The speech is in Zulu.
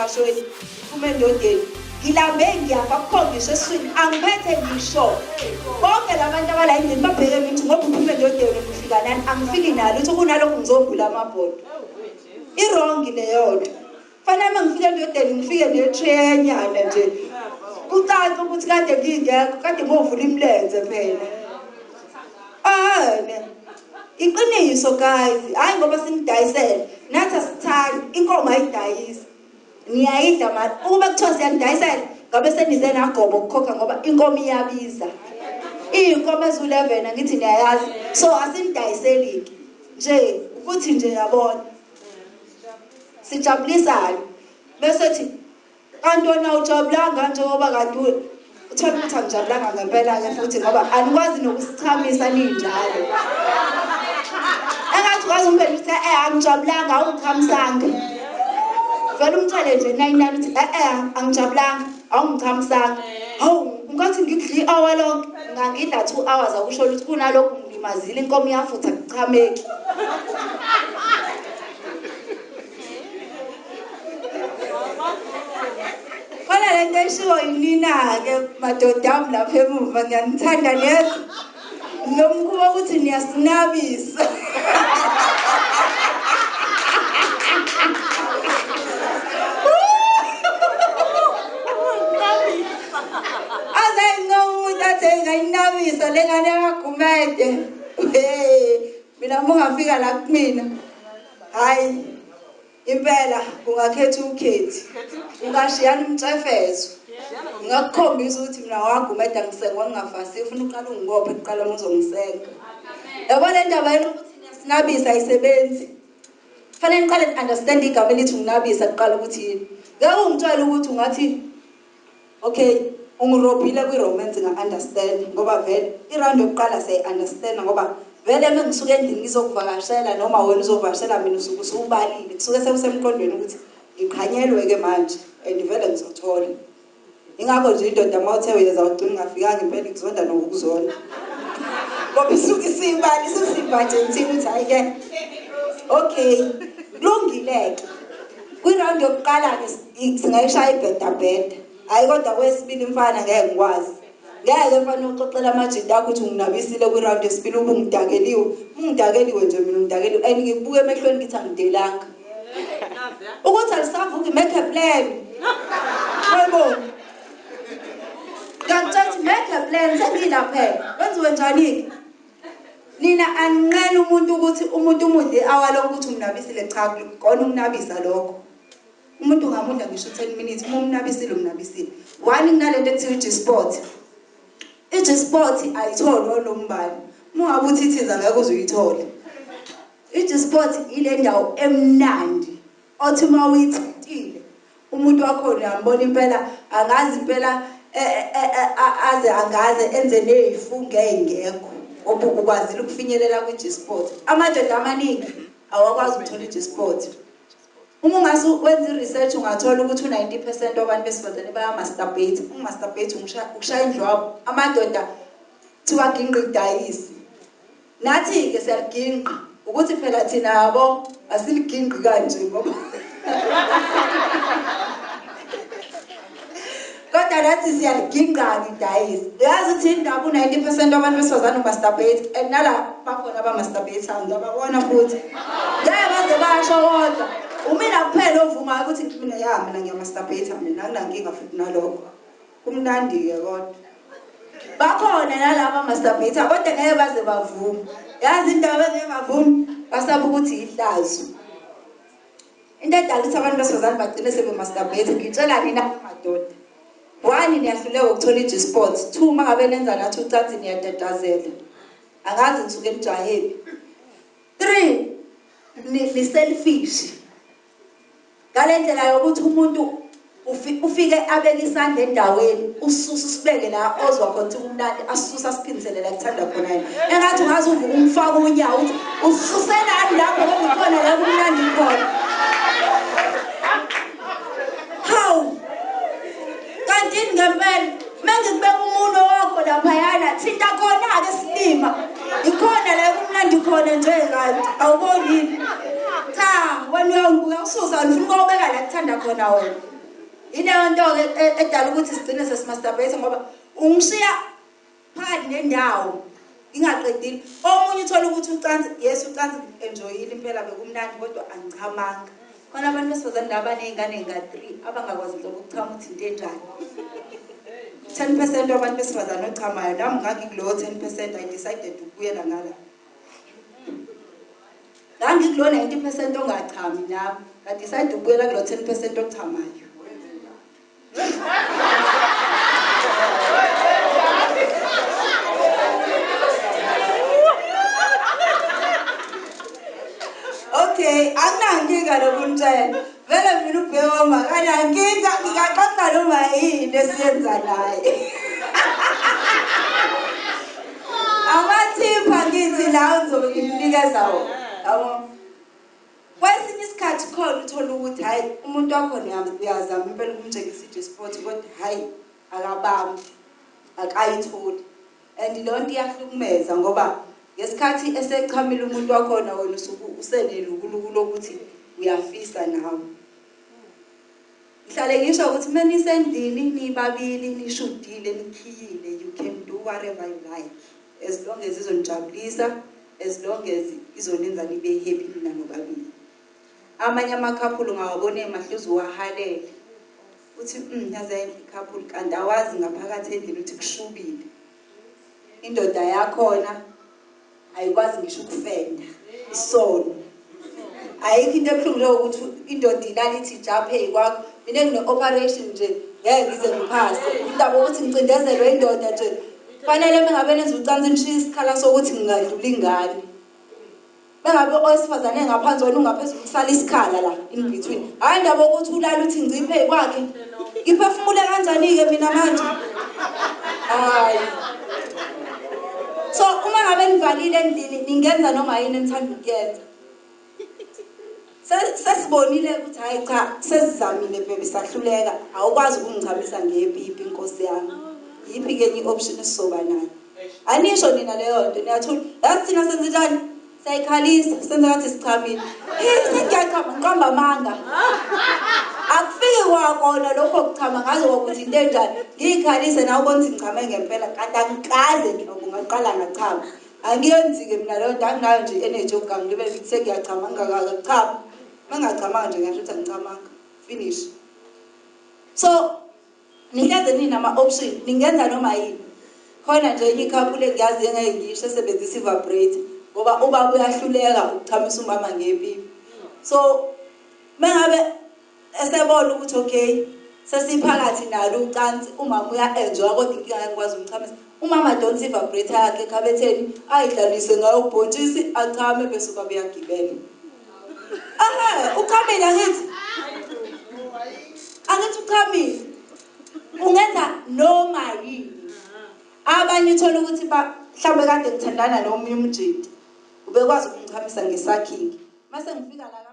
emashweni uma endodeni ngilambe ngiyafa kukhombisa eswini angiphethe ngisho bonke labantu abala endlini babheke mina ngoba uphuma endodeni ngifika nani angifiki nalo uthi kunalokho ngizovula amabhodo wrong leyo nto fanele mangifika endodeni ngifike netrenyana nje kucaca ukuthi kade ngingekho kade ngovula imlenze phela iqiniso guys hayi ngoba sinidayisela nathi asithandi inkomo ayidayisi niyayidla manje ukuba kuthiwa siyandayisela ngabe senize nagobo ukukhokha ngoba inkomo iyabiza inkomo ezu11 ngithi niyayazi so asinidayiseliki nje ukuthi nje yabona sijabulisana bese thi kanti wena ujabulanga njengoba kanti uthola ukuthi angijabulanga ngempela ke futhi ngoba anikwazi nokusichamisa ninjalo engathi kwazi umpela ukuthi angijabulanga awungichamisanga vele umthale nje 99 uthi angijabulanga awungichamisanga hawu ngathi ngidli hour lonke ngangidla 2 hours akusho ukuthi kunalokho ngilimazile inkomo iyafutha kuchameki Kona lento eshiwo yinina ke madoda ami lapha emuva ngiyanithanda lezo nomkhuba ukuthi niyasinabisa ngayinabisa lengane yakagumede mina mungafika la kumina hayi impela ungakhetha ukhethi ungashiyana umcefezo ngakukhombisa ukuthi mina wagumeda ngisengwa ngingafasi ufuna uqala ungibophe kuqala ngizongisenga yabona le ndaba yena ukuthi niyasinabisa ayisebenzi fanele niqale understand igama elithi unginabisa kuqala ukuthi yini ngeke ungitshela ukuthi ungathi okay ungirobhile kwi-romance nga-understand ngoba vele iround yokuqala siyayi-understand ngoba vele mengisuke endlini ngizokuvakashela noma wena uzovakashela mina usuke usubalile kusuke sekusemqondweni ukuthi ngiqhanyelwe-ke manje and vele ngizothola ingakho nje indoda uma uthe uyeza ugcina ungafikanga impela ikuzonda nokukuzona ngoba isuke isiyibali isusimbajenthini ukuthi hayi-ke okay kulungile-ke kwi-round yokuqala-ke singayishaya ibhedabheda hayi kodwa kwesibili mfana ngeke ngikwazi ngeke mfana uxoxela amajita akho ukuthi unginabisile kwi-round yesibili ube ungidakeliwe nje mina ungidakeliwe and ngibuke emehlweni ngithi angidelanga ukuthi alisavuki make a plan yebo kanti make a plan sengilapha wenziwe njani nina anqene umuntu ukuthi umuntu umudle awalo ukuthi umnabisile cha khona ukunabisa lokho umuntu ngamudla ngisho 10 minutes uma umnabisile umnabisile one kunalento ekuthiwa i-G-sport i-G-sport ayitholwa nombani uma ngabe uthi ithiza ngeke uzuyithola i-G-sport ile ndawo emnandi othi uma uyithintile umuntu wakho uyambona impela angazi impela angaze enze nezifunge ezingekho obukwazile ukufinyelela kwi-G-sport amadoda amaningi awakwazi ukuthola i-G-sport uma ungase wenza i-research ungathola ukuthi u-90% wabantu besifazane baya-masturbate umasturbate ukushaya indlwabu amadoda thiwa ginqa idayisi nathi-ke siyaliginqa ukuthi phela thina yabo asiliginqi kanje ngoba kodwa nathi siyaliginqa idayisi uyazi ukuthi indaba u-90% wabantu besifazane umasturbate and nala bakhona abamasturbate-ayo ngiyababona futhi ngeke baze basho kodwa umina kuphela ovumayo ukuthi mina ngiyamasturbate mina anginankinga futhi nalokho kumnandi-ke kodwa bakhona nalaba masturbate kodwa ngeke baze bavuma yazi indaba ngeke bavuma basaba ukuthi ihlazo into edala ukuthi abantu besifazane bagcine sebemasturbate ngitshela nina madoda one niyahluleka ukuthola i-G-sport 2 mangabe nenza nathi ucansi niyatatazela angazi ngisuke emjaheni 3 ni selfish ngalendlela yokuthi umuntu ufike abeke isandla endaweni ususa sibeke la ozwa khona ukuthi umnandi asusa siphindisele la kuthanda khona yena engathi ungaze uvuka umfaka unyawo uthi ususelani lapho ngokukhona la kumnandi khona how kanti ngempela mengikubeka umuntu wakho lapha yana thinta khona-ke silima ikhona la kumnandi khona nje kanti awuboni cha wena uyawususa ufuna ukubeka la kuthanda khona wena Ileyo nto ke edala ukuthi sigcine sesimasturbate ngoba ungishiya phakathi nendawo ingaqedile. Omunye uthola ukuthi ucansi, yes ucansi enjoyile impela bekumnandi kodwa angichamanga. Khona abantu besifazane laba nezingane nga3 abangakwazi nje ukuchama ukuthi into enjani. 10% wabantu besifazane ochamayo, nami ngangikulo 10%, I decided ukubuyela ngala. Ngangikulo 90% ongachami nami, I decided ukubuyela kulo 10% ochamayo. Okay, anginankinga lokuntshela. Vele mina ubhekoma kanankinga ngikaxoxa noma yini esiyenza naye. Amathipha ngithi la uzobe ngimnikeza wona. Yabo. Kwesinye isikhathi khona uthola ukuthi hayi umuntu wakhona uyazama impela ukumtshengisa i-sport kodwa hayi akabambi akayitholi. And lonto iyahlukumeza ngoba ngesikhathi esechamile umuntu wakhona wena usuku usenelukuluku lokuthi uyafisa nawe. Ngihlale ngisho ukuthi menisendini nibabili nishudile nikhiyile, you can do whatever you like as long as izonijabulisa, as long as izonenza nibe happy nina nobabili. Amanye amakhaphulu ngawabone emahluzu wahalele uthi yaze ikhaphulu kanti awazi ngaphakathi endlini ukuthi kushubile. Indoda yakhona ayikwazi ngisho ukufenda isono. Ayikho into ebuhlungu leyo ukuthi indoda ilalithi ijaphe kwakho. Mina ngine-operation nje ngeke ngize ngiphase. Indaba ukuthi ngicindezelwe indoda nje. Fanele mengabe nenza ucansi nishiya isikhala sokuthi ngingadlula ingane. Mengabe owesifazane ngaphansi wena ungaphezulu kusala isikhala la in between. Hayi indaba ukuthi ulala uthi ngiciphe kwakhe. Ngiphefumule kanjani-ke mina manje? Hayi. So uma ngabe nivalile endlini ningenza noma yini enithanda ukuyenza. Sesibonile ukuthi hayi cha sesizamile bebe sahluleka awukwazi ukungichamisa ngepipi inkosi yami. Yiphi ke enye option esizoba nayo? Anisho nina leyo nto niyathula. Yasithina senzenjani? Sayikhalisa senze ngathi sichamile. Sengiyachama ngiqamba amanga. Akufike kwakona lokho okuchama ngaze ukuthi into enjani. Ngiyikhalise nawe ubona ukuthi ngichame ngempela kanti angikaze ngingaqala ngachama. Angiyenzi-ke mina leyo nto anginayo nje energy yokugangibe ngithi sengiyachama ngingachama. Mangachamanga nje ngisho ukuthi angichamanga. Finish. So nihleze nina ama-option ningenza noma yini. Khona nje enye ikhaphule engiyazi engeke ngisho esebenzisa i-vibrator ngoba ubaba uyahluleka ukuchamisa umama ngepipi. So mengabe esebona ukuthi okay sesiphakathi nalo ucansi umama uya-enjoy kodwa inkinga ngikwazi umchamisa. Umama donsa i-vibrator yakhe ekhabetheni ayidlalise ngayo ubhontshisi achame bese ubaba uyagibela. Uchamile angithi? Angithi uchamile. Ungenza noma yini. Abanye uthola ukuthi mhlawumbe kade ngithandana nomunye umjidi. Ubekwazi ukumchamisa ngesakhingi. Mase ngifika la